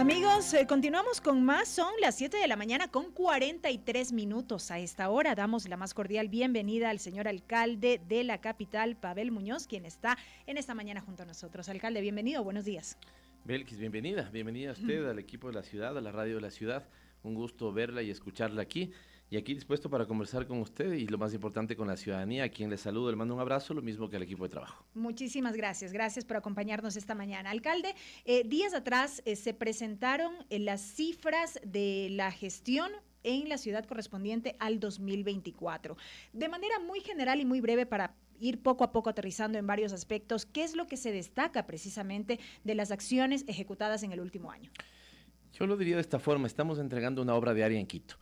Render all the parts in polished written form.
Amigos, continuamos con más. Son las 7 de la mañana con 43 minutos. A esta hora damos la más cordial bienvenida al señor alcalde de la capital, Pavel Muñoz, quien está en esta mañana junto a nosotros. Alcalde, bienvenido, buenos días. Belkis, bienvenida a usted, al equipo de la ciudad, a la radio de la ciudad. Un gusto verla y escucharla aquí. Y aquí dispuesto para conversar con usted y lo más importante con la ciudadanía, a quien le saludo, le mando un abrazo, lo mismo que al equipo de trabajo. Muchísimas gracias, gracias por acompañarnos esta mañana. Alcalde, días atrás se presentaron las cifras de la gestión en la ciudad correspondiente al 2024. De manera muy general y muy breve para ir poco a poco aterrizando en varios aspectos, ¿qué es lo que se destaca precisamente de las acciones ejecutadas en el último año? Yo lo diría de esta forma, estamos entregando una obra diaria en Quito.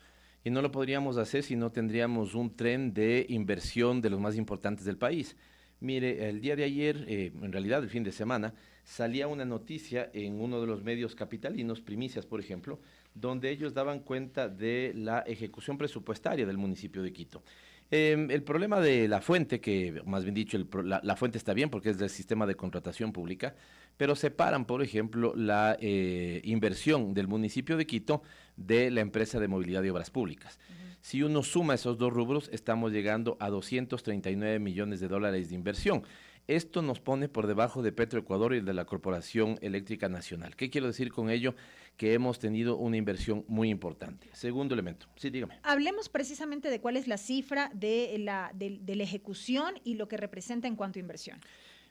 Y no lo podríamos hacer si no tendríamos un tren de inversión de los más importantes del país. Mire, el día de ayer, en realidad el fin de semana, salía una noticia en uno de los medios capitalinos, Primicias por ejemplo, donde ellos daban cuenta de la ejecución presupuestaria del municipio de Quito. El problema de la fuente, que más bien dicho, la fuente está bien porque es del sistema de contratación pública, pero separan, por ejemplo, la inversión del municipio de Quito de la empresa de movilidad y obras públicas. Si uno suma esos dos rubros, estamos llegando a 239 millones de dólares de inversión. Esto nos pone por debajo de Petroecuador y de la Corporación Eléctrica Nacional. ¿Qué quiero decir con ello? Que hemos tenido una inversión muy importante. Segundo elemento. Sí, dígame. Hablemos precisamente de cuál es la cifra de la ejecución y lo que representa en cuanto a inversión.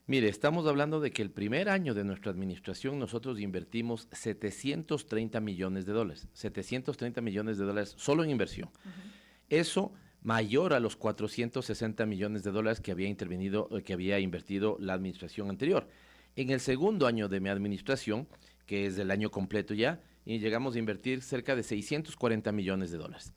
Mire, estamos hablando de que el primer año de nuestra administración nosotros invertimos 730 millones de dólares. 730 millones de dólares solo en inversión. Eso mayor a los 460 millones de dólares que había invertido la administración anterior. En el segundo año de mi administración, que es el año completo ya, y llegamos a invertir cerca de 640 millones de dólares.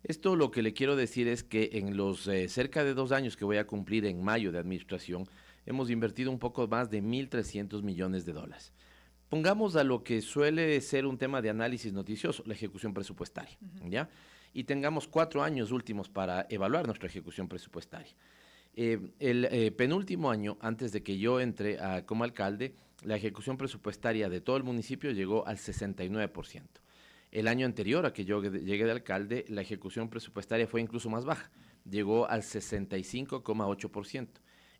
Esto lo que le quiero decir es que en los cerca de 2 años que voy a cumplir en mayo de administración, hemos invertido un poco más de 1.300 millones de dólares. Pongamos a lo que suele ser un tema de análisis noticioso, la ejecución presupuestaria, ¿ya? Y tengamos 4 años últimos para evaluar nuestra ejecución presupuestaria. El penúltimo año, antes de que yo entre como alcalde, la ejecución presupuestaria de todo el municipio llegó al 69%. El año anterior a que yo llegué de alcalde, la ejecución presupuestaria fue incluso más baja, llegó al 65,8%.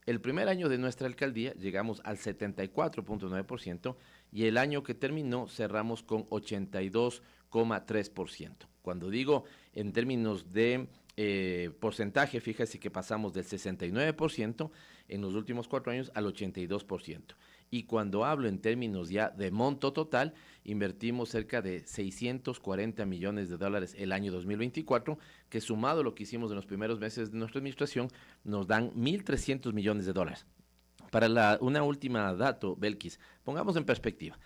El primer año de nuestra alcaldía llegamos al 74,9% y el año que terminó cerramos con 82,3%. Cuando digo en términos de porcentaje, fíjese que pasamos del 69% en los últimos 4 años al 82%. Y cuando hablo en términos ya de monto total, invertimos cerca de 640 millones de dólares el año 2024, que sumado a lo que hicimos en los primeros meses de nuestra administración, nos dan 1.300 millones de dólares. Para una última dato, Belkis, pongamos en perspectiva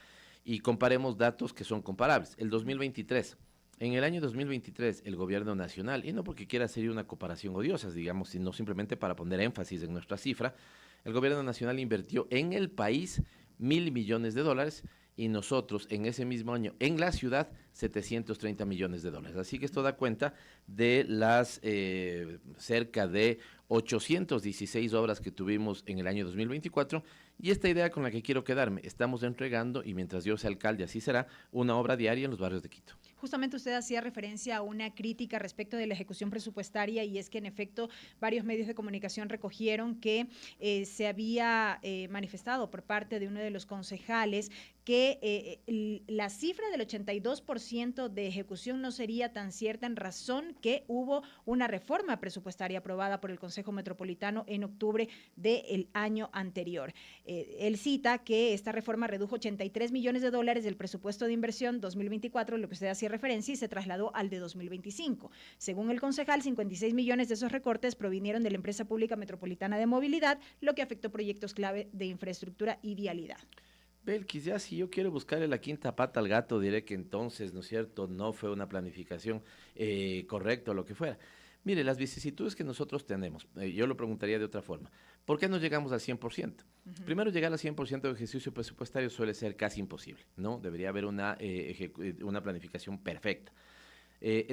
y comparemos datos que son comparables. El 2023, en el año 2023, el gobierno nacional, y no porque quiera hacer una comparación odiosa, digamos, sino simplemente para poner énfasis en nuestra cifra, el gobierno nacional invirtió en el país 1.000 millones de dólares y nosotros en ese mismo año en la ciudad 730 millones de dólares. Así que esto da cuenta de las cerca de 816 obras que tuvimos en el año 2024 y esta idea con la que quiero quedarme, estamos entregando, y mientras yo sea alcalde así será, una obra diaria en los barrios de Quito. Justamente usted hacía referencia a una crítica respecto de la ejecución presupuestaria y es que en efecto varios medios de comunicación recogieron que se había manifestado por parte de uno de los concejales que la cifra del 82% de ejecución no sería tan cierta en razón que hubo una reforma presupuestaria aprobada por el Consejo Metropolitano en octubre del año anterior. Él cita que esta reforma redujo 83 millones de dólares del presupuesto de inversión 2024, lo que usted hacía referencia, y se trasladó al de 2025. Según el concejal, 56 millones de esos recortes provinieron de la Empresa Pública Metropolitana de Movilidad, lo que afectó proyectos clave de infraestructura y vialidad. Belkis, ya si yo quiero buscarle la quinta pata al gato, diré que entonces, ¿no es cierto?, no fue una planificación correcta o lo que fuera. Mire, las vicisitudes que nosotros tenemos, yo lo preguntaría de otra forma, ¿por qué no llegamos al 100%? Primero, llegar al 100% de ejercicio presupuestario suele ser casi imposible, ¿no? Debería haber una planificación perfecta.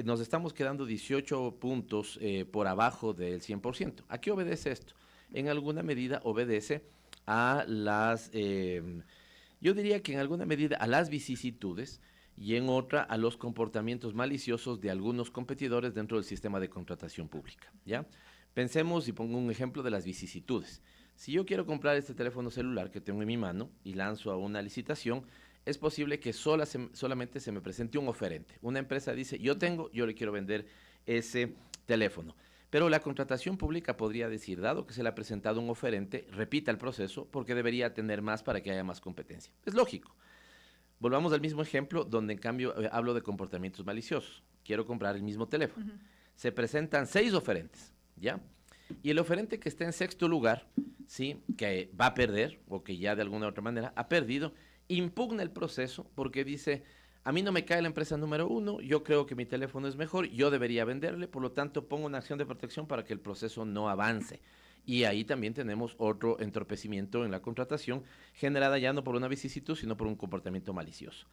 Nos estamos quedando 18 puntos por abajo del 100%. ¿A qué obedece esto? En alguna medida obedece a las... yo diría que en alguna medida a las vicisitudes y en otra a los comportamientos maliciosos de algunos competidores dentro del sistema de contratación pública, ¿ya? Pensemos, y pongo un ejemplo de las vicisitudes. Si yo quiero comprar este teléfono celular que tengo en mi mano y lanzo a una licitación, es posible que solamente se me presente un oferente. Una empresa dice, yo le quiero vender ese teléfono. Pero la contratación pública podría decir, dado que se le ha presentado un oferente, repita el proceso porque debería tener más para que haya más competencia. Es lógico. Volvamos al mismo ejemplo donde en cambio hablo de comportamientos maliciosos. Quiero comprar el mismo teléfono. Se presentan 6 oferentes, ¿ya? Y el oferente que está en sexto lugar, ¿sí?, que va a perder o que ya de alguna u otra manera ha perdido, impugna el proceso porque dice, a mí no me cae la empresa número 1, yo creo que mi teléfono es mejor, yo debería venderle, por lo tanto pongo una acción de protección para que el proceso no avance. Y ahí también tenemos otro entorpecimiento en la contratación, generada ya no por una vicisitud, sino por un comportamiento malicioso.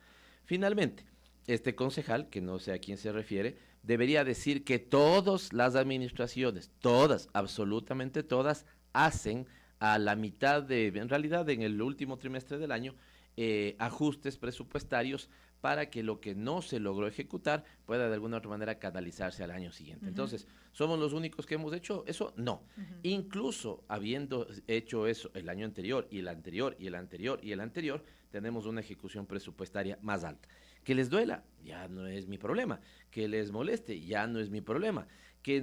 Finalmente, este concejal, que no sé a quién se refiere, debería decir que todas las administraciones, todas, absolutamente todas, hacen a la mitad en realidad en el último trimestre del año, ajustes presupuestarios para que lo que no se logró ejecutar pueda de alguna u otra manera canalizarse al año siguiente. Entonces, ¿somos los únicos que hemos hecho eso? No. Incluso habiendo hecho eso el año anterior y el anterior y el anterior y el anterior, tenemos una ejecución presupuestaria más alta. Que les duela, ya no es mi problema. Que les moleste, ya no es mi problema. Que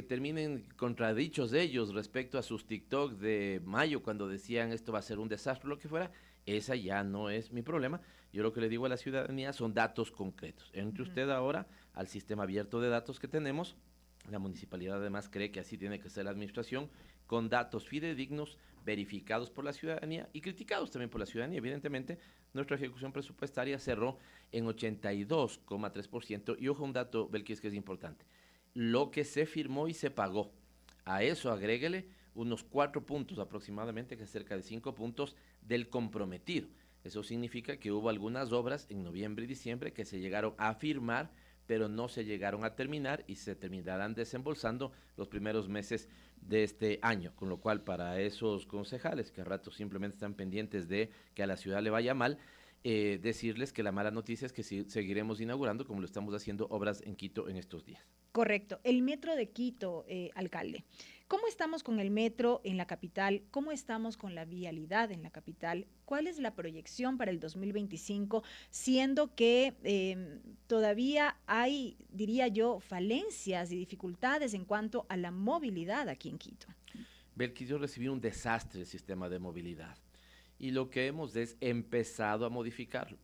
terminen contradichos de ellos respecto a sus TikTok de mayo cuando decían esto va a ser un desastre, lo que fuera, esa ya no es mi problema. Yo lo que le digo a la ciudadanía son datos concretos. Entre usted ahora al sistema abierto de datos que tenemos. La municipalidad además cree que así tiene que ser la administración, con datos fidedignos, verificados por la ciudadanía y criticados también por la ciudadanía. Evidentemente, nuestra ejecución presupuestaria cerró en 82,3%. Y ojo, un dato, Belkis, que es importante. Lo que se firmó y se pagó, a eso agréguele unos 4 puntos aproximadamente, que es cerca de 5 puntos del comprometido. Eso significa que hubo algunas obras en noviembre y diciembre que se llegaron a firmar, pero no se llegaron a terminar y se terminarán desembolsando los primeros meses de este año. Con lo cual, para esos concejales que a rato simplemente están pendientes de que a la ciudad le vaya mal, decirles que la mala noticia es que seguiremos inaugurando, como lo estamos haciendo, obras en Quito en estos días. Correcto. El metro de Quito, alcalde. ¿Cómo estamos con el metro en la capital? ¿Cómo estamos con la vialidad en la capital? ¿Cuál es la proyección para el 2025? Siendo que todavía hay, diría yo, falencias y dificultades en cuanto a la movilidad aquí en Quito. Belkis, yo recibí un desastre el sistema de movilidad. Y lo que hemos es empezado a modificarlo.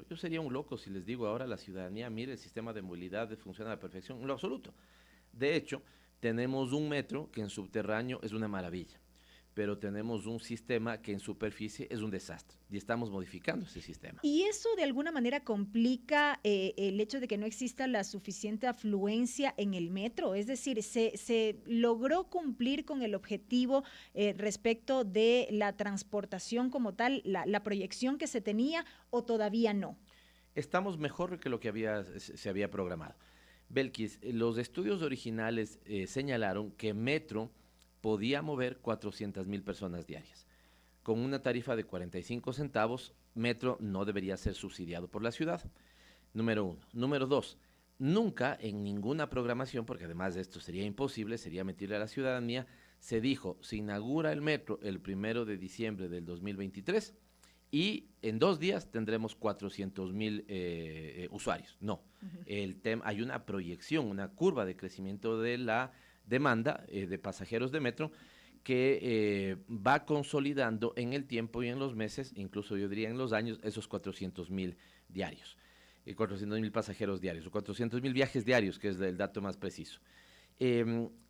Yo sería un loco si les digo ahora a la ciudadanía, mire, el sistema de movilidad funciona a la perfección, en lo absoluto. De hecho, tenemos un metro que en subterráneo es una maravilla, pero tenemos un sistema que en superficie es un desastre y estamos modificando ese sistema. ¿Y eso de alguna manera complica el hecho de que no exista la suficiente afluencia en el metro? Es decir, ¿se logró cumplir con el objetivo respecto de la transportación como tal, la proyección que se tenía, o todavía no? Estamos mejor que lo que se había programado. Belkis, los estudios originales señalaron que Metro podía mover 400,000 personas diarias. Con una tarifa de 45 centavos, Metro no debería ser subsidiado por la ciudad. Número 1. Número 2. Nunca en ninguna programación, porque además de esto sería imposible, sería mentirle a la ciudadanía, se dijo, se inaugura el Metro el 1 de diciembre del 2023 y en 2 días tendremos 400,000 usuarios. No, hay una proyección, una curva de crecimiento de la demanda de pasajeros de metro que va consolidando en el tiempo y en los meses, incluso yo diría en los años, esos 400,000 diarios, 400,000 pasajeros diarios, o 400,000 viajes diarios, que es el dato más preciso.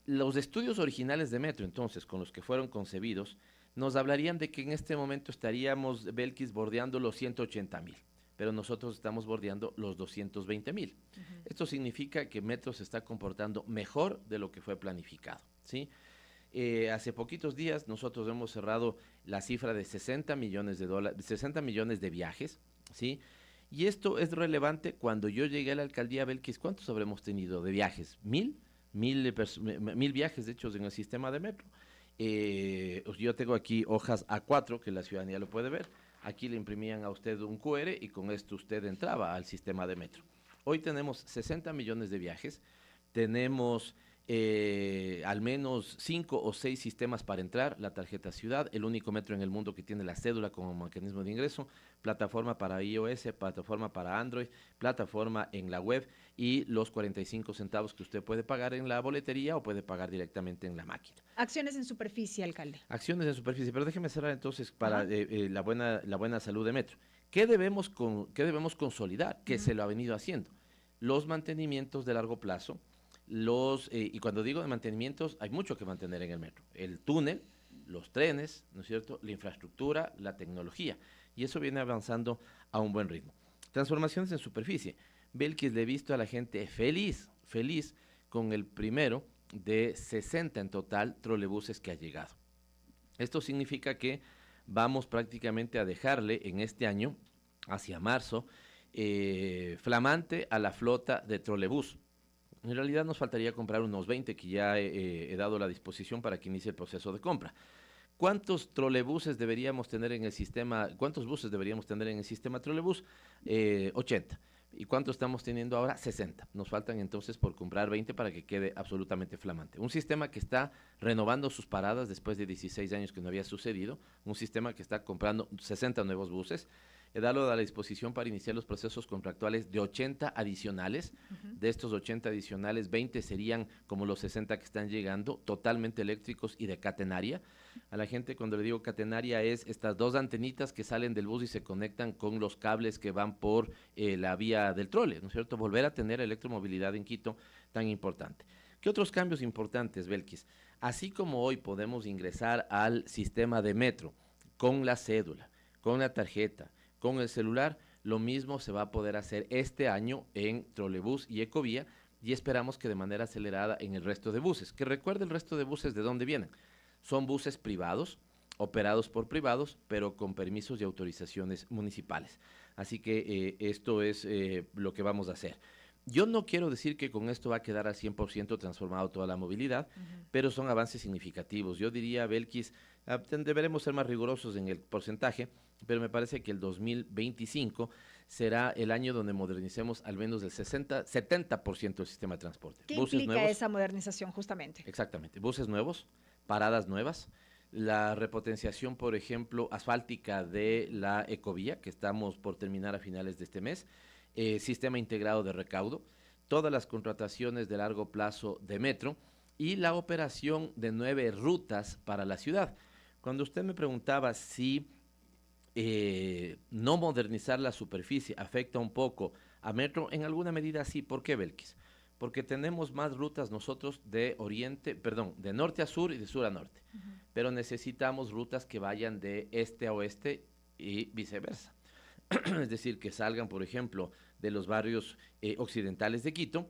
Los estudios originales de Metro, entonces, con los que fueron concebidos, nos hablarían de que en este momento estaríamos, Belkis, bordeando los 180,000, pero nosotros estamos bordeando los 220,000. Esto significa que Metro se está comportando mejor de lo que fue planificado, ¿sí? Hace poquitos días nosotros hemos cerrado la cifra de 60 millones de dólares, 60 millones de viajes, ¿sí? Y esto es relevante. Cuando yo llegué a la alcaldía, Belkis, ¿cuántos habremos tenido de viajes? ¿1,000 viajes hechos en el sistema de Metro? Yo tengo aquí hojas A4, que la ciudadanía lo puede ver. Aquí le imprimían a usted un QR y con esto usted entraba al sistema de metro. Hoy tenemos 60 millones de viajes, tenemos al menos 5 o 6 sistemas para entrar, la tarjeta ciudad, el único metro en el mundo que tiene la cédula como mecanismo de ingreso, plataforma para iOS, plataforma para Android, plataforma en la web y los 45 centavos que usted puede pagar en la boletería o puede pagar directamente en la máquina. Acciones en superficie, alcalde. Acciones en superficie, pero déjeme cerrar entonces para la buena salud de metro. ¿Qué debemos consolidar? Que se lo ha venido haciendo. Los mantenimientos de largo plazo, y cuando digo de mantenimientos, hay mucho que mantener en el metro. El túnel, los trenes, ¿no es cierto?, la infraestructura, la tecnología. Y eso viene avanzando a un buen ritmo. Transformaciones en superficie. Belkis, le he visto a la gente feliz con el primero de 60 en total trolebuses que ha llegado. Esto significa que vamos prácticamente a dejarle en este año, hacia marzo, flamante a la flota de trolebús. En realidad nos faltaría comprar unos 20 que ya he dado la disposición para que inicie el proceso de compra. ¿Cuántos trolebuses deberíamos tener en el sistema? ¿Cuántos buses deberíamos tener en el sistema trolebús? 80. ¿Y cuánto estamos teniendo ahora? 60. Nos faltan entonces por comprar 20 para que quede absolutamente flamante. Un sistema que está renovando sus paradas después de 16 años que no había sucedido. Un sistema que está comprando 60 nuevos buses. He dado a la disposición para iniciar los procesos contractuales de 80 adicionales. De estos 80 adicionales, 20 serían como los 60 que están llegando, totalmente eléctricos y de catenaria. A la gente, cuando le digo catenaria, es estas dos antenitas que salen del bus y se conectan con los cables que van por la vía del trole, ¿no es cierto? Volver a tener electromovilidad en Quito tan importante. ¿Qué otros cambios importantes, Belkis? Así como hoy podemos ingresar al sistema de metro con la cédula, con la tarjeta, con el celular, lo mismo se va a poder hacer este año en trolebús y ecovía y esperamos que de manera acelerada en el resto de buses. Que recuerde el resto de buses de dónde vienen. Son buses privados, operados por privados, pero con permisos y autorizaciones municipales. Así que esto es lo que vamos a hacer. Yo no quiero decir que con esto va a quedar al 100% transformado toda la movilidad, pero son avances significativos. Yo diría, Belkis, deberemos ser más rigurosos en el porcentaje, pero me parece que el 2025 será el año donde modernicemos al menos del 70% del sistema de transporte. ¿Qué implica esa modernización justamente? Exactamente, buses nuevos, paradas nuevas, la repotenciación, por ejemplo, asfáltica de la ecovía, que estamos por terminar a finales de este mes, sistema integrado de recaudo, todas las contrataciones de largo plazo de metro y la operación de 9 rutas para la ciudad. Cuando usted me preguntaba si no modernizar la superficie afecta un poco a metro, en alguna medida sí. ¿Por qué, Belkis? Porque tenemos más rutas nosotros de norte a sur y de sur a norte. Pero necesitamos rutas que vayan de este a oeste y viceversa. Es decir, que salgan, por ejemplo, de los barrios occidentales de Quito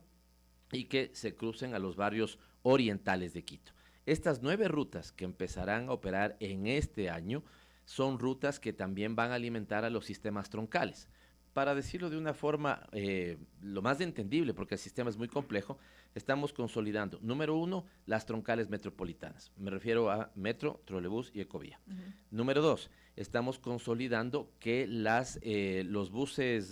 y que se crucen a los barrios orientales de Quito. Estas 9 rutas que empezarán a operar en este año son rutas que también van a alimentar a los sistemas troncales. Para decirlo de una forma lo más entendible, porque el sistema es muy complejo, estamos consolidando, número 1, las troncales metropolitanas. Me refiero a metro, trolebús y ecovía. Número 2, estamos consolidando que los buses,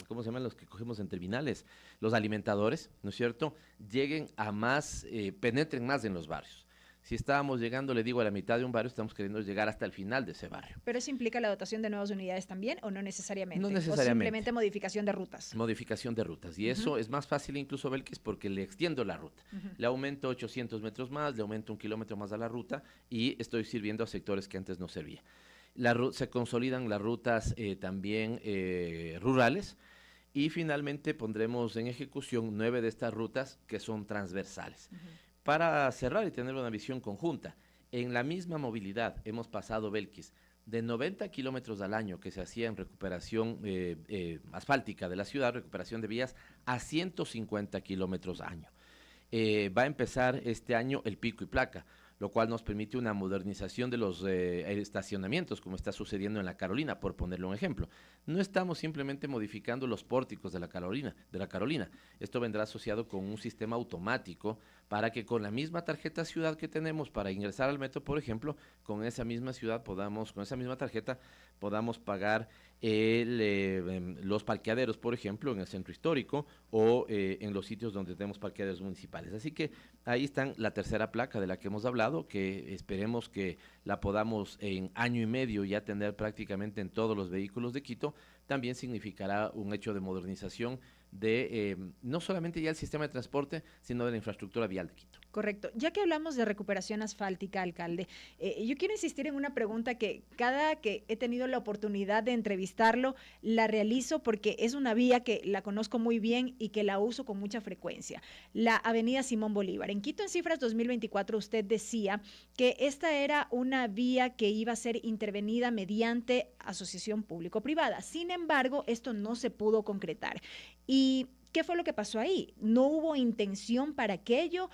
¿cómo se llaman los que cogemos en terminales? Los alimentadores, ¿no es cierto?, lleguen a más, penetren más en los barrios. Si estábamos llegando, le digo, a la mitad de un barrio, estamos queriendo llegar hasta el final de ese barrio. ¿Pero eso implica la dotación de nuevas unidades también o no necesariamente? No necesariamente. ¿O simplemente modificación de rutas? Modificación de rutas. Y eso es más fácil incluso, Belkis, porque le extiendo la ruta. Le aumento 800 metros más, le aumento 1 kilómetro más a la ruta y estoy sirviendo a sectores que antes no servía. Se consolidan las rutas también rurales. Y finalmente pondremos en ejecución 9 de estas rutas que son transversales. Para cerrar y tener una visión conjunta, en la misma movilidad hemos pasado, Belkis, de 90 kilómetros al año que se hacía en recuperación asfáltica de la ciudad, recuperación de vías, a 150 kilómetros año. Va a empezar este año el pico y placa, lo cual nos permite una modernización de los estacionamientos, como está sucediendo en La Carolina, por ponerle un ejemplo. No estamos simplemente modificando los pórticos de la Carolina. Esto vendrá asociado con un sistema automático para que con la misma tarjeta ciudad que tenemos para ingresar al metro, por ejemplo, con esa misma con esa misma tarjeta, podamos pagar los parqueaderos, por ejemplo, en el centro histórico o en los sitios donde tenemos parqueaderos municipales. Así que ahí están la tercera placa de la que hemos hablado, que esperemos que la podamos en año y medio ya tener prácticamente en todos los vehículos de Quito. También significará un hecho de modernización de no solamente ya el sistema de transporte, sino de la infraestructura vial de Quito. Correcto. Ya que hablamos de recuperación asfáltica, alcalde, yo quiero insistir en una pregunta que cada que he tenido la oportunidad de entrevistarlo, la realizo porque es una vía que la conozco muy bien y que la uso con mucha frecuencia. La avenida Simón Bolívar. En Quito en Cifras 2024 usted decía que esta era una vía que iba a ser intervenida mediante asociación público-privada. Sin embargo, esto no se pudo concretar. ¿Y qué fue lo que pasó ahí? ¿No hubo intención para aquello?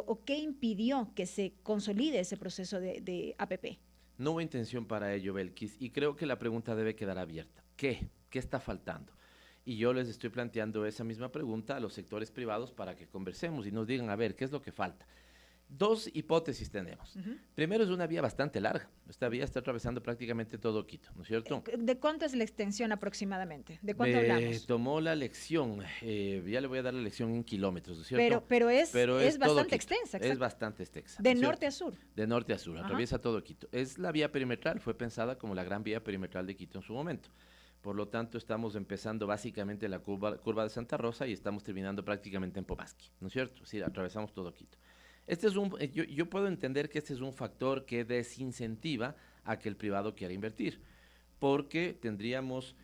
¿O qué impidió que se consolide ese proceso de APP? No hubo intención para ello, Belkis, y creo que la pregunta debe quedar abierta. ¿Qué? ¿Qué está faltando? Y yo les estoy planteando esa misma pregunta a los sectores privados para que conversemos y nos digan, a ver, ¿qué es lo que falta? Dos hipótesis tenemos. Primero, es una vía bastante larga. Esta vía está atravesando prácticamente todo Quito, ¿no es cierto? ¿De cuánto es la extensión aproximadamente? ¿De cuánto hablamos? Tomó la lección, ya le voy a dar la lección en kilómetros, ¿no es cierto? Pero es bastante Quito. extensa. Es bastante extensa. De ¿no es norte a cierto? sur. De norte a sur, atraviesa todo Quito. Es la vía perimetral, fue pensada como la gran vía perimetral de Quito en su momento. Por lo tanto, estamos empezando básicamente la curva de Santa Rosa y estamos terminando prácticamente en Pomasqui, ¿no es cierto? Sí, atravesamos todo Quito. Yo puedo entender que este es un factor que desincentiva a que el privado quiera invertir, porque tendríamos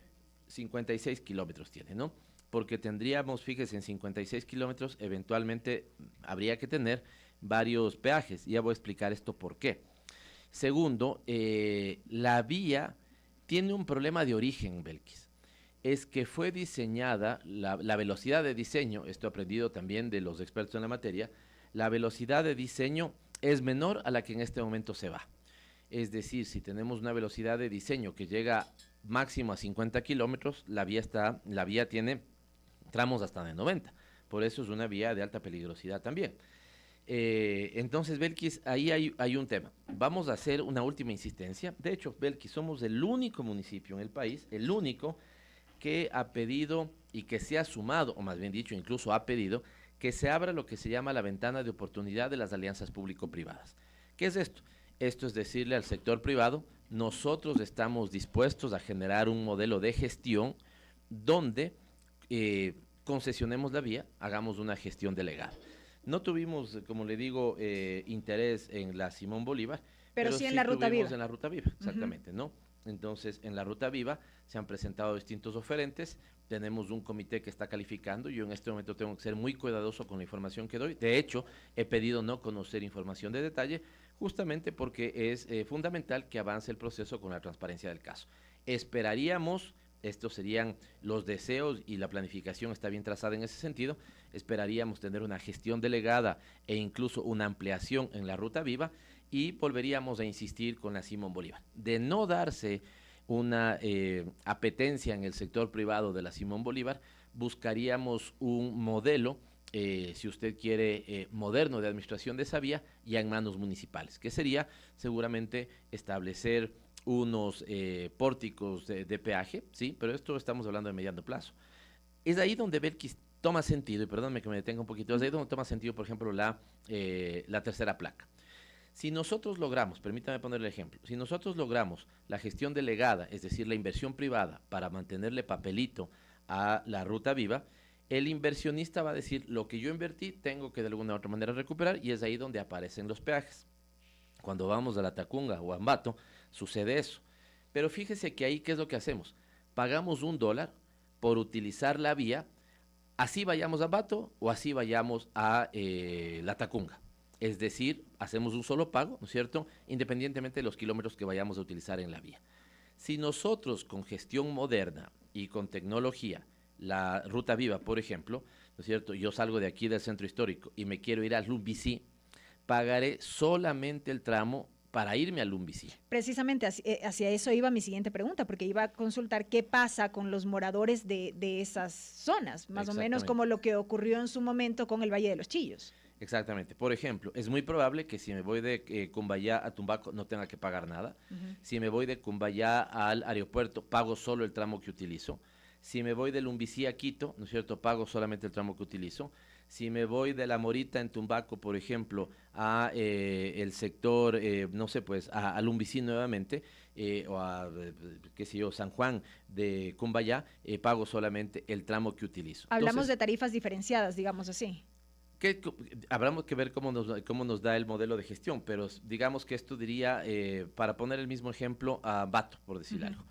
56 kilómetros ¿no? Porque tendríamos, fíjese, en 56 kilómetros eventualmente habría que tener varios peajes. Ya voy a explicar esto por qué. Segundo, la vía tiene un problema de origen, Belkis. Es que fue diseñada, la velocidad de diseño, esto aprendido también de los expertos en la materia, la velocidad de diseño es menor a la que en este momento se va. Es decir, si tenemos una velocidad de diseño que llega máximo a 50 kilómetros, la vía tiene tramos hasta de 90. Por eso es una vía de alta peligrosidad también. Entonces, Belkis, ahí hay un tema. Vamos a hacer una última insistencia. De hecho, Belkis, somos el único municipio en el país, el único que ha pedido y que se ha sumado, o más bien dicho, incluso ha pedido, que se abra lo que se llama la ventana de oportunidad de las alianzas público-privadas. ¿Qué es esto? Esto es decirle al sector privado, nosotros estamos dispuestos a generar un modelo de gestión donde concesionemos la vía, hagamos una gestión delegada. No tuvimos, como le digo, interés en la Simón Bolívar, pero sí en la Ruta Viva. En la Ruta Viva, exactamente, ¿no? Entonces, en la Ruta Viva se han presentado distintos oferentes, tenemos un comité que está calificando, yo en este momento tengo que ser muy cuidadoso con la información que doy, de hecho, he pedido no conocer información de detalle, justamente porque es fundamental que avance el proceso con la transparencia del caso. Esperaríamos, estos serían los deseos y la planificación está bien trazada en ese sentido, esperaríamos tener una gestión delegada e incluso una ampliación en la Ruta Viva y volveríamos a insistir con la Simón Bolívar. De no darse una apetencia en el sector privado de la Simón Bolívar, buscaríamos un modelo, si usted quiere, moderno de administración de esa vía, ya en manos municipales, que sería seguramente establecer unos pórticos de peaje, sí, pero esto estamos hablando de mediano plazo. Es ahí donde Belkis toma sentido, y perdónme que me detenga un poquito, es ahí donde toma sentido, por ejemplo, la tercera placa. Si nosotros logramos, permítame poner el ejemplo, si nosotros logramos la gestión delegada, es decir, la inversión privada para mantenerle papelito a la Ruta Viva, el inversionista va a decir, lo que yo invertí tengo que de alguna u otra manera recuperar, y es ahí donde aparecen los peajes. Cuando vamos a La Tacunga o a Ambato, sucede eso. Pero fíjese que ahí, ¿qué es lo que hacemos? Pagamos $1 por utilizar la vía, así vayamos a Ambato o así vayamos a La Tacunga. Es decir, hacemos un solo pago, ¿no es cierto?, independientemente de los kilómetros que vayamos a utilizar en la vía. Si nosotros con gestión moderna y con tecnología, la Ruta Viva, por ejemplo, ¿no es cierto?, yo salgo de aquí del centro histórico y me quiero ir a Lumbicí, pagaré solamente el tramo para irme a Lumbicí. Precisamente hacia eso iba mi siguiente pregunta, porque iba a consultar qué pasa con los moradores de esas zonas, más o menos como lo que ocurrió en su momento con el Valle de los Chillos. Exactamente. Por ejemplo, es muy probable que si me voy de Cumbayá a Tumbaco no tenga que pagar nada. Si me voy de Cumbayá al aeropuerto, pago solo el tramo que utilizo. Si me voy de Lumbicí a Quito, ¿no es cierto?, pago solamente el tramo que utilizo. Si me voy de La Morita en Tumbaco, por ejemplo, a el sector, no sé, pues a Lumbicí nuevamente, o a, qué sé yo, San Juan de Cumbayá, pago solamente el tramo que utilizo. Hablamos Entonces, de tarifas diferenciadas, digamos así. habrá que ver cómo nos da el modelo de gestión, pero digamos que esto diría, para poner el mismo ejemplo, a Bato, por decir algo.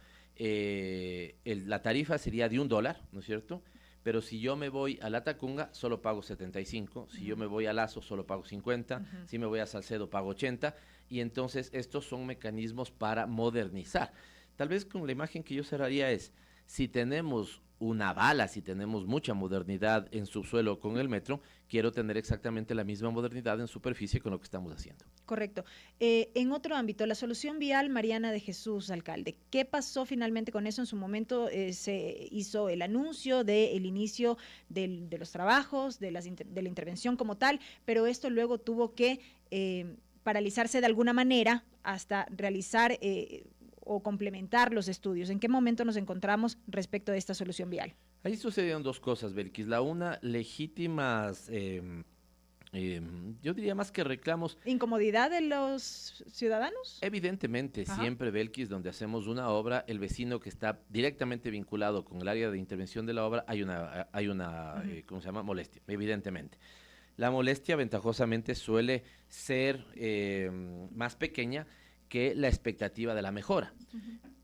La tarifa sería de $1, ¿no es cierto? Pero si yo me voy a La Tacunga, solo pago 75. Si yo me voy a Lazo, solo pago 50. Si me voy a Salcedo, pago 80. Y entonces estos son mecanismos para modernizar. Tal vez con la imagen que yo cerraría es, si tenemos una bala, si tenemos mucha modernidad en subsuelo con el metro, quiero tener exactamente la misma modernidad en superficie con lo que estamos haciendo. Correcto. En otro ámbito, la solución vial Mariana de Jesús, alcalde. ¿Qué pasó finalmente con eso? En su momento se hizo el anuncio del inicio de los trabajos, de la intervención como tal, pero esto luego tuvo que paralizarse de alguna manera hasta realizar o complementar los estudios. ¿En qué momento nos encontramos respecto de esta solución vial? Ahí sucedieron dos cosas, Belkis. La una, legítimas, yo diría más que reclamos. ¿Incomodidad de los ciudadanos? Evidentemente, Ajá. siempre, Belkis, donde hacemos una obra, el vecino que está directamente vinculado con el área de intervención de la obra, hay una ¿cómo se llama? Molestia, evidentemente. La molestia ventajosamente suele ser más pequeña que la expectativa de la mejora.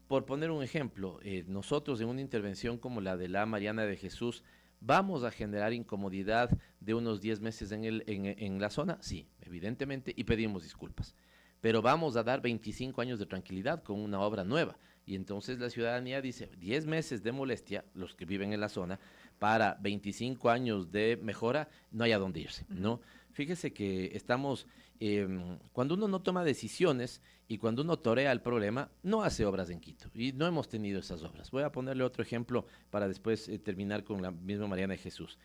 Por poner un ejemplo, nosotros en una intervención como la de la Mariana de Jesús, ¿vamos a generar incomodidad de unos 10 meses en la zona? Sí, evidentemente, y pedimos disculpas. Pero vamos a dar 25 años de tranquilidad con una obra nueva. Y entonces la ciudadanía dice, 10 meses de molestia, los que viven en la zona, para 25 años de mejora, no hay a dónde irse, ¿no? Fíjese que estamos, cuando uno no toma decisiones y cuando uno torea el problema, no hace obras en Quito. Y no hemos tenido esas obras. Voy a ponerle otro ejemplo para después terminar con la misma Mariana de Jesús.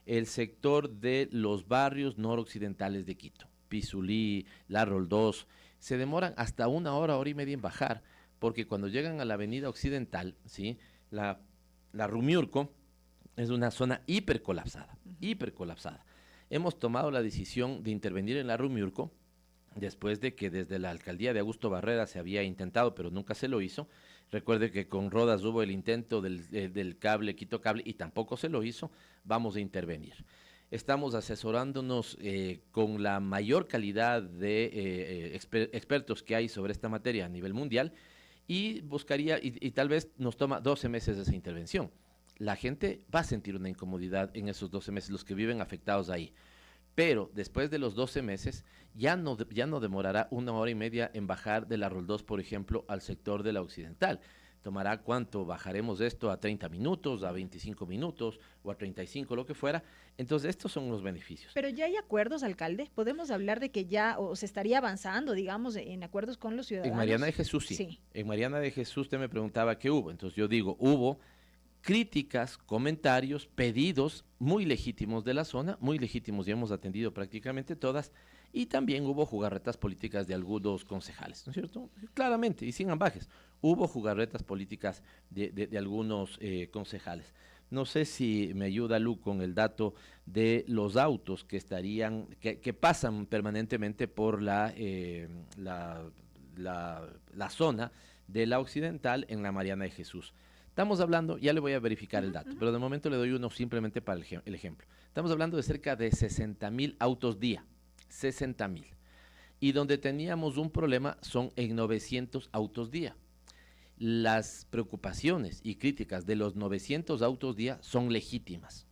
El sector de los barrios noroccidentales de Quito, Pizulí, La Roldós, se demoran hasta hora y media en bajar, porque cuando llegan a la avenida occidental, ¿sí? La Rumiurco es una zona hipercolapsada. Hemos tomado la decisión de intervenir en la Rumiurco, después de que desde la alcaldía de Augusto Barrera se había intentado, pero nunca se lo hizo. Recuerde que con Rodas hubo el intento del cable, Quito Cable, y tampoco se lo hizo. Vamos a intervenir. Estamos asesorándonos con la mayor calidad de expertos que hay sobre esta materia a nivel mundial y buscaría, y tal vez nos toma 12 meses esa intervención. La gente va a sentir una incomodidad en esos 12 meses, los que viven afectados ahí. Pero después de los 12 meses ya no demorará una hora y media en bajar de la Roldós, por ejemplo, al sector de la Occidental. ¿Tomará cuánto? Bajaremos esto a 30 minutos, a 25 minutos o a 35, lo que fuera. Entonces, estos son los beneficios. Pero ya hay acuerdos, alcalde. ¿Podemos hablar de que ya o se estaría avanzando, digamos, en acuerdos con los ciudadanos? En Mariana de Jesús, sí. En Mariana de Jesús usted me preguntaba qué hubo. Entonces, yo digo, hubo críticas, comentarios, pedidos muy legítimos de la zona, muy legítimos, y hemos atendido prácticamente todas, y también hubo jugarretas políticas de algunos concejales, ¿no es cierto? Claramente, y sin ambajes, hubo jugarretas políticas de algunos concejales. No sé si me ayuda Lu con el dato de los autos que que pasan permanentemente por la zona de la Occidental en la Mariana de Jesús. Estamos hablando, ya le voy a verificar el dato, pero de momento le doy uno simplemente para el ejemplo. Estamos hablando de cerca de 60,000 autos día, 60,000. Y donde teníamos un problema son en 900 autos día. Las preocupaciones y críticas de los 900 autos día son legítimas,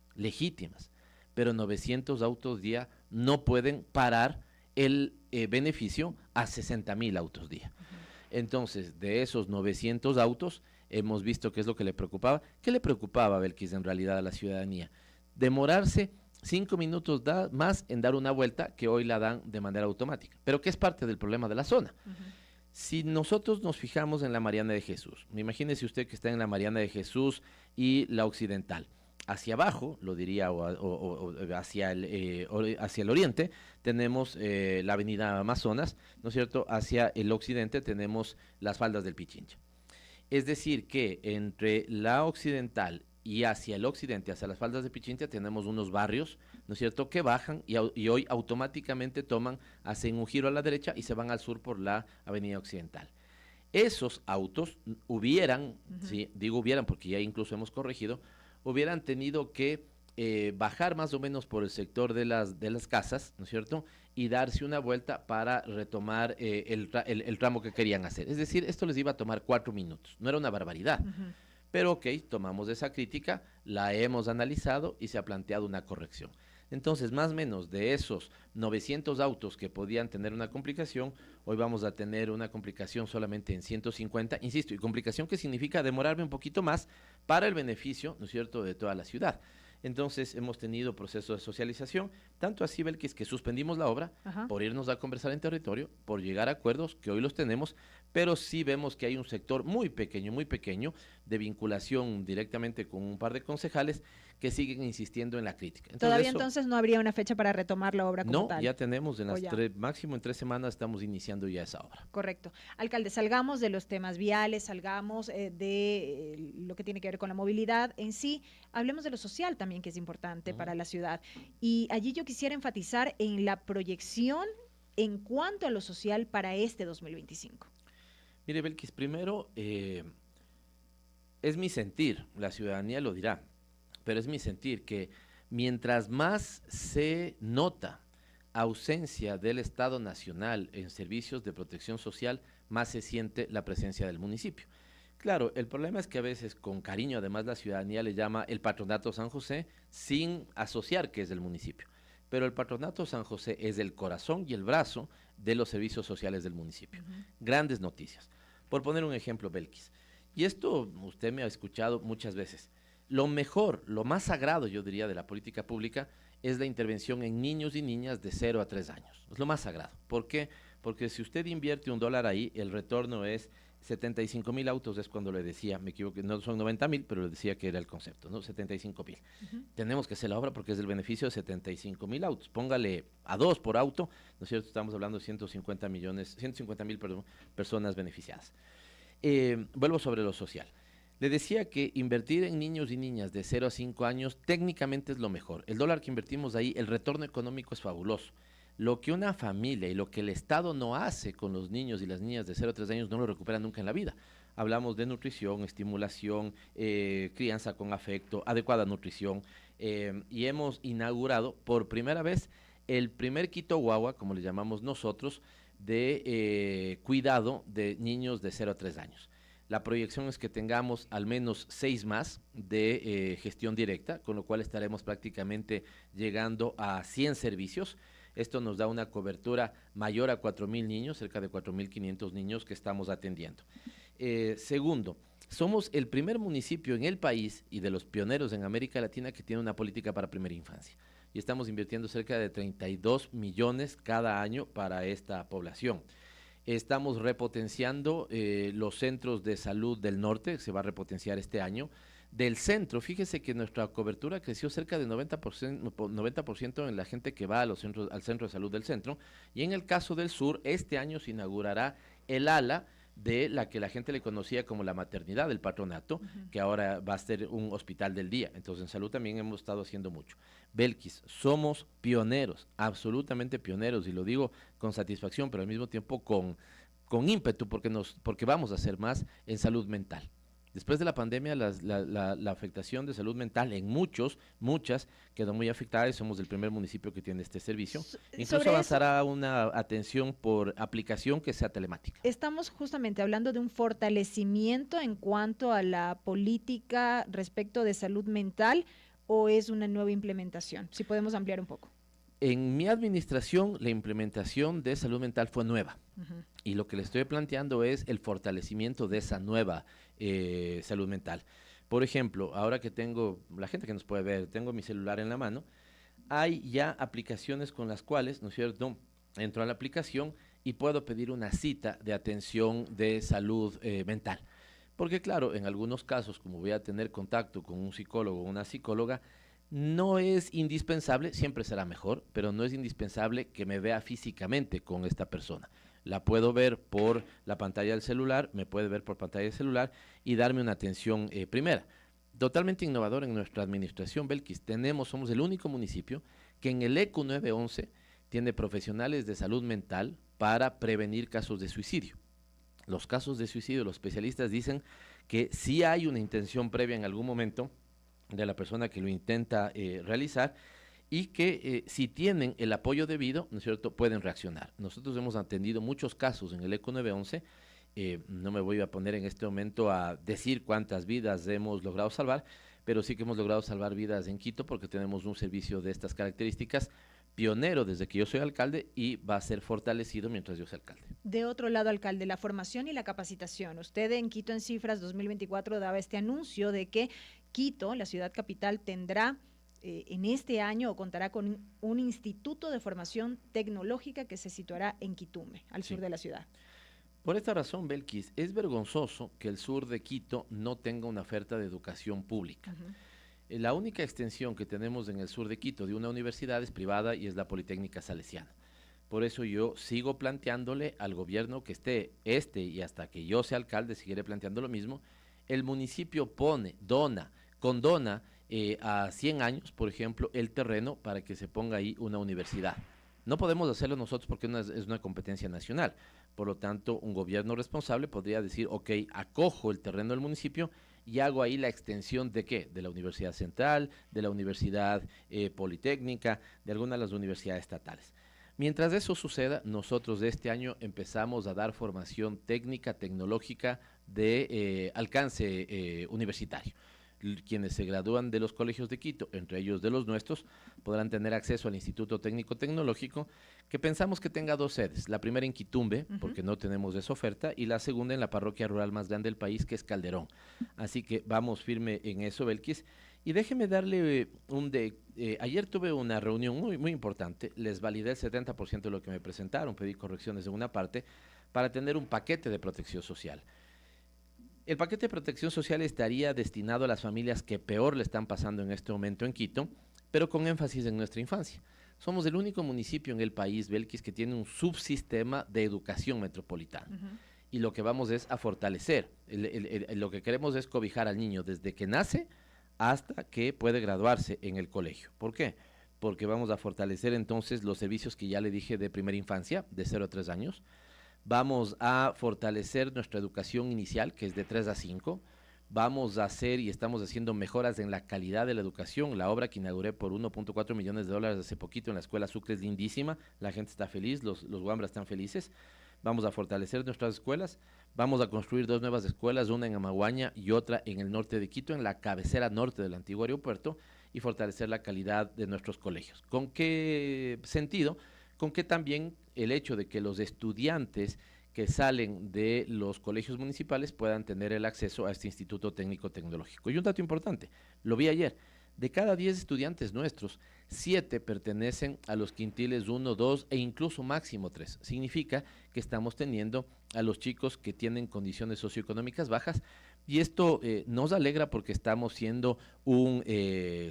pero 900 autos día no pueden parar el beneficio a 60,000 autos día. Entonces, de esos 900 autos, hemos visto qué es lo que le preocupaba. ¿Qué le preocupaba, Belkis, en realidad a la ciudadanía? Demorarse 5 minutos más en dar una vuelta que hoy la dan de manera automática, pero que es parte del problema de la zona. Si nosotros nos fijamos en la Mariana de Jesús, imagínese usted que está en la Mariana de Jesús y la Occidental, hacia abajo, lo diría, o hacia el oriente, tenemos la avenida Amazonas, ¿no es cierto? Hacia el occidente tenemos las faldas del Pichincha. Es decir, que entre la occidental y hacia el occidente, hacia las faldas de Pichincha, tenemos unos barrios, ¿no es cierto?, que bajan y hoy automáticamente hacen un giro a la derecha y se van al sur por la avenida occidental. Esos autos hubieran, sí, digo hubieran porque ya incluso hemos corregido, hubieran tenido que bajar más o menos por el sector de las casas, ¿no es cierto?, y darse una vuelta para retomar el tramo que querían hacer. Es decir, esto les iba a tomar 4 minutos, no era una barbaridad. Pero ok, tomamos esa crítica, la hemos analizado y se ha planteado una corrección. Entonces, más o menos de esos 900 autos que podían tener una complicación, hoy vamos a tener una complicación solamente en 150, insisto, y complicación que significa demorarme un poquito más para el beneficio, ¿no es cierto?, de toda la ciudad. Entonces, hemos tenido procesos de socialización, tanto así, Belkis, que suspendimos la obra por irnos a conversar en territorio, por llegar a acuerdos, que hoy los tenemos, pero sí vemos que hay un sector muy pequeño, de vinculación directamente con un par de concejales que siguen insistiendo en la crítica. Entonces, ¿todavía entonces no habría una fecha para retomar la obra como tal? No, ya tenemos, máximo en 3 semanas estamos iniciando ya esa obra. Correcto. Alcalde, salgamos de los temas viales, salgamos de lo que tiene que ver con la movilidad en sí, hablemos de lo social también, que es importante para la ciudad. Y allí yo quisiera enfatizar en la proyección en cuanto a lo social para este 2025. Mire, Belkis, primero, es mi sentir, la ciudadanía lo dirá, pero es mi sentir que mientras más se nota ausencia del Estado Nacional en servicios de protección social, más se siente la presencia del municipio. Claro, el problema es que a veces con cariño además la ciudadanía le llama el Patronato San José sin asociar que es del municipio. Pero el Patronato San José es el corazón y el brazo de los servicios sociales del municipio. Grandes noticias. Por poner un ejemplo, Belkis, y esto usted me ha escuchado muchas veces, lo mejor, lo más sagrado, yo diría, de la política pública es la intervención en niños y niñas de 0 a 3 años. Es lo más sagrado. ¿Por qué? Porque si usted invierte $1 ahí, el retorno es 75,000 autos, es cuando le decía, me equivoqué, no son 90,000, pero le decía que era el concepto, ¿no? 75,000. Tenemos que hacer la obra porque es el beneficio de 75,000 autos. Póngale a 2 por auto, ¿no es cierto? Estamos hablando de 150,000 personas beneficiadas. Vuelvo sobre lo social. Le decía que invertir en niños y niñas de 0 a 5 años técnicamente es lo mejor. El dólar que invertimos ahí, el retorno económico es fabuloso. Lo que una familia y lo que el Estado no hace con los niños y las niñas de 0 a 3 años no lo recupera nunca en la vida. Hablamos de nutrición, estimulación, crianza con afecto, adecuada nutrición, y hemos inaugurado por primera vez el primer Quito Guagua, como le llamamos nosotros, de cuidado de niños de 0 a 3 años. La proyección es que tengamos al menos 6 más de gestión directa, con lo cual estaremos prácticamente llegando a 100 servicios. Esto nos da una cobertura mayor a 4,000 niños, cerca de 4,500 niños que estamos atendiendo. Segundo, somos el primer municipio en el país y de los pioneros en América Latina que tiene una política para primera infancia. Y estamos invirtiendo cerca de 32 millones cada año para esta población. Estamos repotenciando los centros de salud del norte, se va a repotenciar este año. Del centro, fíjese que nuestra cobertura creció cerca de 90% en la gente que va al centro de salud del centro. Y en el caso del sur, este año se inaugurará el ala de la que la gente le conocía como la maternidad del patronato, que ahora va a ser un hospital del día. Entonces, en salud también hemos estado haciendo mucho. Belkis, somos pioneros, absolutamente pioneros, y lo digo con satisfacción, pero al mismo tiempo con ímpetu, porque vamos a hacer más en salud mental. Después de la pandemia, la afectación de salud mental en muchas, quedó muy afectada y somos el primer municipio que tiene este servicio. Incluso avanzará una atención por aplicación que sea telemática. Estamos justamente hablando de un fortalecimiento en cuanto a la política respecto de salud mental, ¿o es una nueva implementación? Si podemos ampliar un poco. En mi administración, la implementación de salud mental fue nueva. Y lo que le estoy planteando es el fortalecimiento de esa nueva salud mental. Por ejemplo, ahora que tengo, la gente que nos puede ver, tengo mi celular en la mano, hay ya aplicaciones con las cuales, ¿no es cierto?, entro a la aplicación y puedo pedir una cita de atención de salud mental. Porque claro, en algunos casos, como voy a tener contacto con un psicólogo o una psicóloga, no es indispensable, siempre será mejor, pero no es indispensable que me vea físicamente con esta persona. La puedo ver por la pantalla del celular, me puede ver por pantalla del celular y darme una atención primera. Totalmente innovador en nuestra administración, Belkis. Somos el único municipio que en el ECU 911 tiene profesionales de salud mental para prevenir casos de suicidio. Los casos de suicidio, los especialistas dicen que sí hay una intención previa en algún momento de la persona que lo intenta realizar y que si tienen el apoyo debido, ¿no es cierto?, pueden reaccionar. Nosotros hemos atendido muchos casos en el ECO 911, no me voy a poner en este momento a decir cuántas vidas hemos logrado salvar, pero sí que hemos logrado salvar vidas en Quito porque tenemos un servicio de estas características pionero desde que yo soy alcalde y va a ser fortalecido mientras yo sea alcalde. De otro lado, alcalde, la formación y la capacitación. Usted en Quito en Cifras 2024 daba este anuncio de que Quito, la ciudad capital, tendrá en este año o contará con un instituto de formación tecnológica que se situará en Quitume, al sur de la ciudad. Por esta razón, Belkis, es vergonzoso que el sur de Quito no tenga una oferta de educación pública. La única extensión que tenemos en el sur de Quito de una universidad es privada y es la Politécnica Salesiana. Por eso yo sigo planteándole al gobierno que esté y hasta que yo sea alcalde seguiré planteando lo mismo. El municipio condona a 100 años, por ejemplo, el terreno para que se ponga ahí una universidad. No podemos hacerlo nosotros porque es una competencia nacional. Por lo tanto, un gobierno responsable podría decir, ok, acojo el terreno del municipio y hago ahí la extensión de ¿qué? De la Universidad Central, de la Universidad Politécnica, de algunas de las universidades estatales. Mientras eso suceda, nosotros de este año empezamos a dar formación técnica, tecnológica de alcance universitario. Quienes se gradúan de los colegios de Quito, entre ellos de los nuestros, podrán tener acceso al Instituto Técnico Tecnológico, que pensamos que tenga 2 sedes. La primera en Quitumbe, porque no tenemos esa oferta, y la segunda en la parroquia rural más grande del país, que es Calderón. Así que vamos firme en eso, Belkis. Y déjeme darle ayer tuve una reunión muy importante, les validé el 70% de lo que me presentaron, pedí correcciones en una parte, para tener un paquete de protección social. El paquete de protección social estaría destinado a las familias que peor le están pasando en este momento en Quito, pero con énfasis en nuestra infancia. Somos el único municipio en el país, Belkis, que tiene un subsistema de educación metropolitana. Y lo que vamos es a fortalecer. Lo que queremos es cobijar al niño desde que nace hasta que puede graduarse en el colegio. ¿Por qué? Porque vamos a fortalecer entonces los servicios que ya le dije de primera infancia, de 0 a 3 años. Vamos a fortalecer nuestra educación inicial, que es de 3 a 5. Vamos a hacer y estamos haciendo mejoras en la calidad de la educación. La obra que inauguré por 1.4 millones de dólares hace poquito en la escuela Sucre es lindísima. La gente está feliz, los guambras están felices. Vamos a fortalecer nuestras escuelas. Vamos a construir 2 nuevas escuelas, una en Amaguaña y otra en el norte de Quito, en la cabecera norte del antiguo aeropuerto, y fortalecer la calidad de nuestros colegios. ¿Con qué sentido? Con que también el hecho de que los estudiantes que salen de los colegios municipales puedan tener el acceso a este Instituto Técnico Tecnológico. Y un dato importante, lo vi ayer, de cada 10 estudiantes nuestros, 7 pertenecen a los quintiles 1, 2 e incluso máximo 3. Significa que estamos teniendo a los chicos que tienen condiciones socioeconómicas bajas y esto nos alegra porque estamos siendo un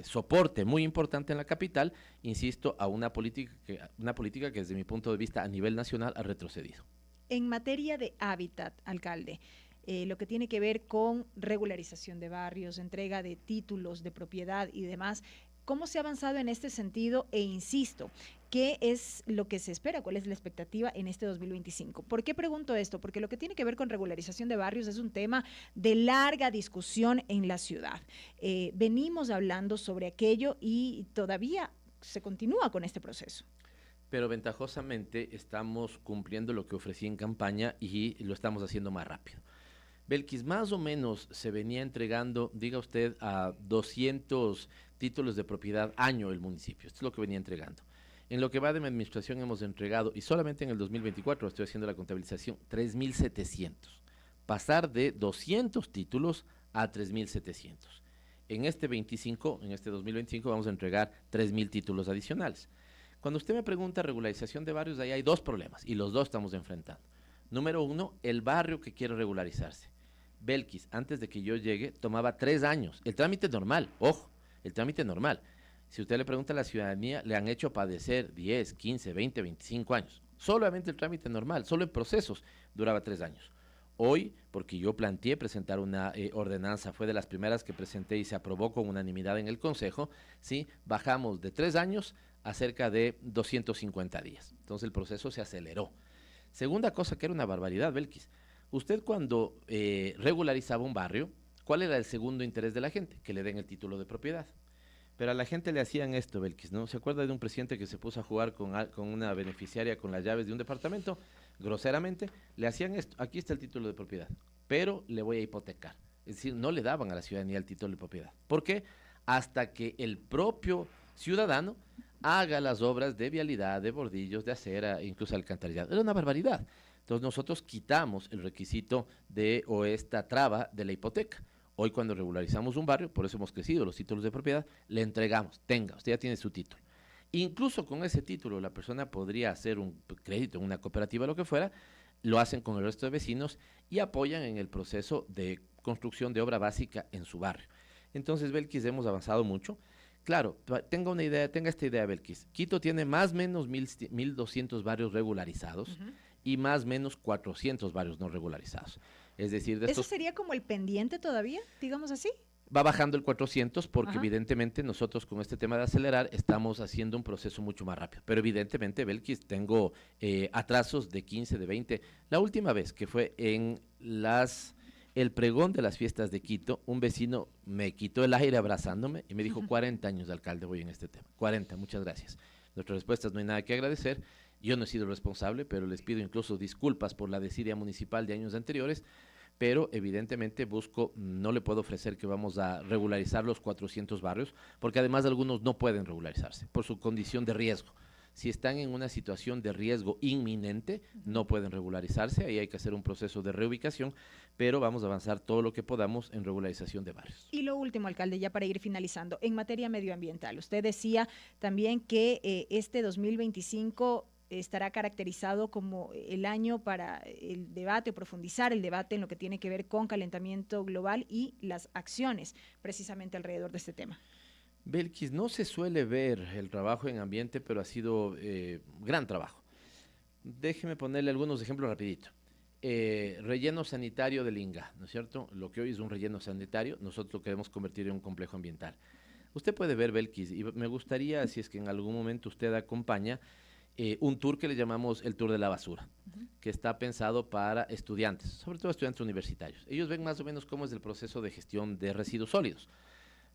soporte muy importante en la capital, insisto, a una política que desde mi punto de vista a nivel nacional ha retrocedido. En materia de hábitat, alcalde, lo que tiene que ver con regularización de barrios, entrega de títulos de propiedad y demás, ¿cómo se ha avanzado en este sentido? E insisto, ¿qué es lo que se espera? ¿Cuál es la expectativa en este 2025? ¿Por qué pregunto esto? Porque lo que tiene que ver con regularización de barrios es un tema de larga discusión en la ciudad. Venimos hablando sobre aquello y todavía se continúa con este proceso. Pero ventajosamente estamos cumpliendo lo que ofrecí en campaña y lo estamos haciendo más rápido. Belkis, más o menos se venía entregando, diga usted, a 200 títulos de propiedad año el municipio. Esto es lo que venía entregando. En lo que va de mi administración hemos entregado, y solamente en el 2024 estoy haciendo la contabilización, 3.700. Pasar de 200 títulos a 3.700. En este 2025 vamos a entregar 3.000 títulos adicionales. Cuando usted me pregunta regularización de barrios, ahí hay 2 problemas y los 2 estamos enfrentando. Número 1, el barrio que quiere regularizarse. Belkis, antes de que yo llegue, tomaba 3 años. El trámite normal, ojo, el trámite normal. Si usted le pregunta a la ciudadanía, le han hecho padecer 10, 15, 20, 25 años. Solamente el trámite normal, solo en procesos, duraba 3 años. Hoy, porque yo planteé presentar una ordenanza, fue de las primeras que presenté y se aprobó con unanimidad en el Consejo, ¿sí? Bajamos de 3 años a cerca de 250 días. Entonces el proceso se aceleró. Segunda cosa que era una barbaridad, Belkis. Usted cuando regularizaba un barrio, ¿cuál era el segundo interés de la gente? Que le den el título de propiedad. Pero a la gente le hacían esto, Belkis, ¿no? ¿Se acuerda de un presidente que se puso a jugar con una beneficiaria con las llaves de un departamento? Groseramente, le hacían esto. Aquí está el título de propiedad, pero le voy a hipotecar. Es decir, no le daban a la ciudadanía el título de propiedad. ¿Por qué? Hasta que el propio ciudadano haga las obras de vialidad, de bordillos, de acera, incluso alcantarillado. Era una barbaridad. Entonces nosotros quitamos el requisito o esta traba de la hipoteca. Hoy cuando regularizamos un barrio, por eso hemos crecido los títulos de propiedad, le entregamos, tenga, usted ya tiene su título. Incluso con ese título la persona podría hacer un crédito en una cooperativa, lo que fuera, lo hacen con el resto de vecinos y apoyan en el proceso de construcción de obra básica en su barrio. Entonces, Belkis, hemos avanzado mucho. Claro, tenga esta idea, Belkis. Quito tiene más o menos 1.200 barrios regularizados y más o menos 400 barrios no regularizados. Es decir, de ¿Eso estos sería como el pendiente todavía, digamos así? va bajando el 400 porque Ajá. evidentemente nosotros con este tema de acelerar estamos haciendo un proceso mucho más rápido. Pero evidentemente, Belkis, tengo atrasos de 15, de 20. La última vez que fue en el pregón de las fiestas de Quito, un vecino me quitó el aire abrazándome y me dijo, 40 años de alcalde voy en este tema. 40, muchas gracias. Nuestras respuestas no hay nada que agradecer. Yo no he sido responsable, pero les pido incluso disculpas por la desidia municipal de años anteriores, pero evidentemente no le puedo ofrecer que vamos a regularizar los 400 barrios, porque además algunos no pueden regularizarse por su condición de riesgo. Si están en una situación de riesgo inminente, no pueden regularizarse, ahí hay que hacer un proceso de reubicación, pero vamos a avanzar todo lo que podamos en regularización de barrios. Y lo último, alcalde, ya para ir finalizando, en materia medioambiental, usted decía también que este 2025 estará caracterizado como el año para el debate, profundizar el debate en lo que tiene que ver con calentamiento global y las acciones precisamente alrededor de este tema. Belkis, no se suele ver el trabajo en ambiente, pero ha sido gran trabajo. Déjeme ponerle algunos ejemplos rapidito. Relleno sanitario del Inga, ¿no es cierto? Lo que hoy es un relleno sanitario, nosotros lo queremos convertir en un complejo ambiental. Usted puede ver, Belkis, y me gustaría, si es que en algún momento usted acompaña, un tour que le llamamos el Tour de la Basura, que está pensado para estudiantes, sobre todo estudiantes universitarios. Ellos ven más o menos cómo es el proceso de gestión de residuos sólidos,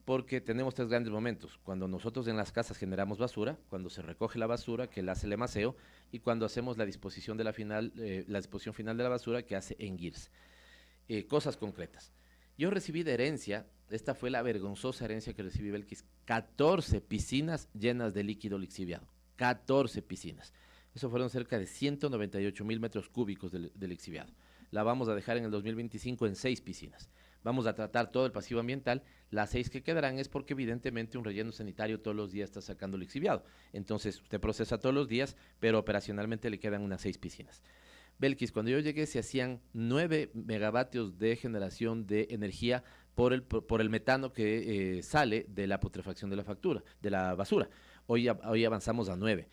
porque tenemos 3 grandes momentos: cuando nosotros en las casas generamos basura, cuando se recoge la basura, que la hace el emaseo, y cuando hacemos la disposición la disposición final de la basura, que hace ENGIRS. Cosas concretas. Yo recibí de herencia, esta fue la vergonzosa herencia que recibí, Belkis, 14 piscinas llenas de líquido lixiviado. 14 piscinas. Eso fueron cerca de 198,000 metros cúbicos de lixiviado. La vamos a dejar en el 2025 en 6 piscinas. Vamos a tratar todo el pasivo ambiental. Las 6 que quedarán es porque evidentemente un relleno sanitario todos los días está sacando lixiviado. Entonces usted procesa todos los días, pero operacionalmente le quedan unas 6 piscinas. Belkis, cuando yo llegué se hacían 9 megavatios de generación de energía por el metano que sale de la putrefacción de la basura. Hoy avanzamos a 9.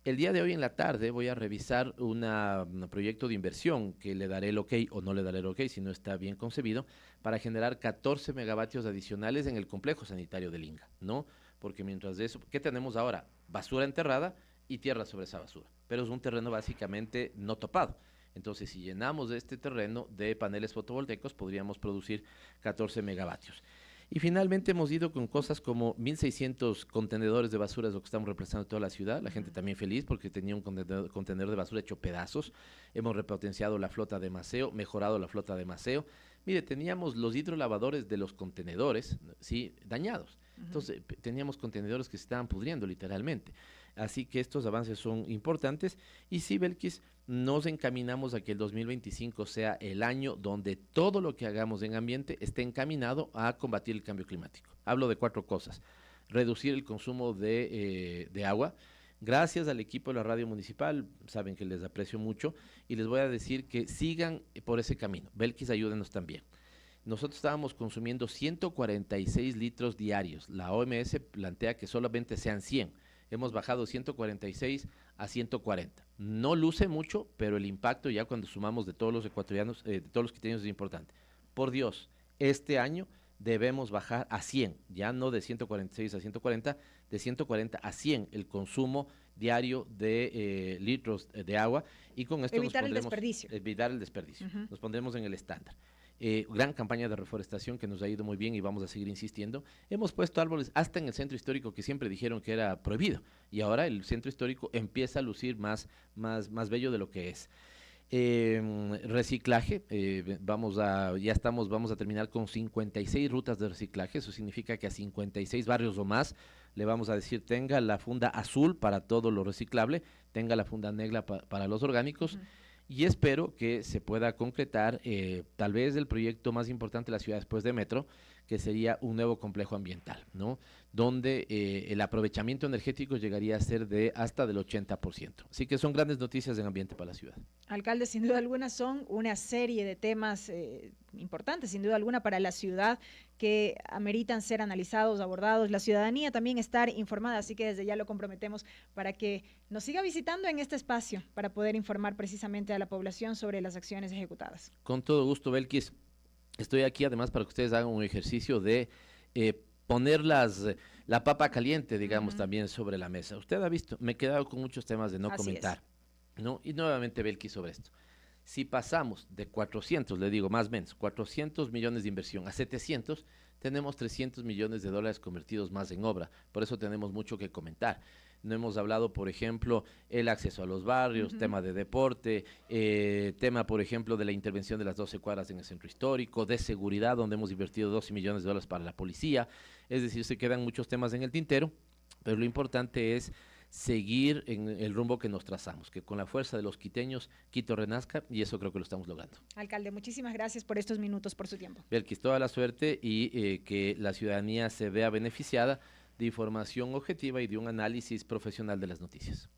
El día de hoy en la tarde voy a revisar un proyecto de inversión que le daré el ok o no le daré el ok si no está bien concebido, para generar 14 megavatios adicionales en el complejo sanitario del Inga, ¿no? Porque mientras de eso, ¿qué tenemos ahora? Basura enterrada y tierra sobre esa basura, pero es un terreno básicamente no topado. Entonces, si llenamos este terreno de paneles fotovoltaicos, podríamos producir 14 megavatios. Y finalmente hemos ido con cosas como 1.600 contenedores de basura, es lo que estamos reemplazando en toda la ciudad. La gente también feliz porque tenía un contenedor de basura hecho pedazos. Hemos repotenciado la flota de maseo, mejorado la flota de maseo. Mire, teníamos los hidrolavadores de los contenedores, ¿sí?, dañados. Entonces, teníamos contenedores que se estaban pudriendo literalmente. Así que estos avances son importantes. Y sí, Belkis, nos encaminamos a que el 2025 sea el año donde todo lo que hagamos en ambiente esté encaminado a combatir el cambio climático. Hablo de 4 cosas: reducir el consumo de agua. Gracias al equipo de la radio municipal, saben que les aprecio mucho y les voy a decir que sigan por ese camino. Belkis, ayúdenos también. nosotros estábamos consumiendo 146 litros diarios. La OMS plantea que solamente sean 100. Hemos bajado 146 a 140. No luce mucho, pero el impacto ya cuando sumamos de todos los ecuatorianos, de todos los quiteños es importante. Por Dios, este año debemos bajar a 100, ya no de 146 a 140, de 140 a 100 el consumo diario de litros de agua, y con esto evitar el desperdicio. Evitar el desperdicio. Nos pondremos en el estándar. Gran campaña de reforestación que nos ha ido muy bien y vamos a seguir insistiendo. Hemos puesto árboles hasta en el centro histórico que siempre dijeron que era prohibido, y ahora el centro histórico empieza a lucir más bello de lo que es. Reciclaje, vamos a terminar con 56 rutas de reciclaje. Eso significa que a 56 barrios o más le vamos a decir: tenga la funda azul para todo lo reciclable, tenga la funda negra para los orgánicos. Y espero que se pueda concretar tal vez el proyecto más importante de la ciudad después de Metro, que sería un nuevo complejo ambiental, ¿no? Donde el aprovechamiento energético llegaría a ser de hasta del 80%. Así que son grandes noticias en ambiente para la ciudad. Alcalde, sin duda alguna son una serie de temas importantes, sin duda alguna, para la ciudad, que ameritan ser analizados, abordados. La ciudadanía también estar informada, así que desde ya lo comprometemos para que nos siga visitando en este espacio para poder informar precisamente a la población sobre las acciones ejecutadas. Con todo gusto, Belkis. Estoy aquí además para que ustedes hagan un ejercicio de poner la papa caliente, digamos, también sobre la mesa. Usted ha visto, me he quedado con muchos temas de no comentar, ¿no? Y nuevamente, Belkis, sobre esto. Si pasamos de 400, le digo más o menos, 400 millones de inversión a 700, tenemos 300 millones de dólares convertidos más en obra. Por eso tenemos mucho que comentar. No hemos hablado, por ejemplo, el acceso a los barrios, tema de deporte, tema, por ejemplo, de la intervención de las 12 cuadras en el centro histórico, de seguridad, donde hemos invertido 12 millones de dólares para la policía. Es decir, se quedan muchos temas en el tintero, pero lo importante es seguir en el rumbo que nos trazamos, que con la fuerza de los quiteños, Quito renazca, y eso creo que lo estamos logrando. Alcalde, muchísimas gracias por estos minutos, por su tiempo. Belkis, toda la suerte y que la ciudadanía se vea beneficiada de información objetiva y de un análisis profesional de las noticias.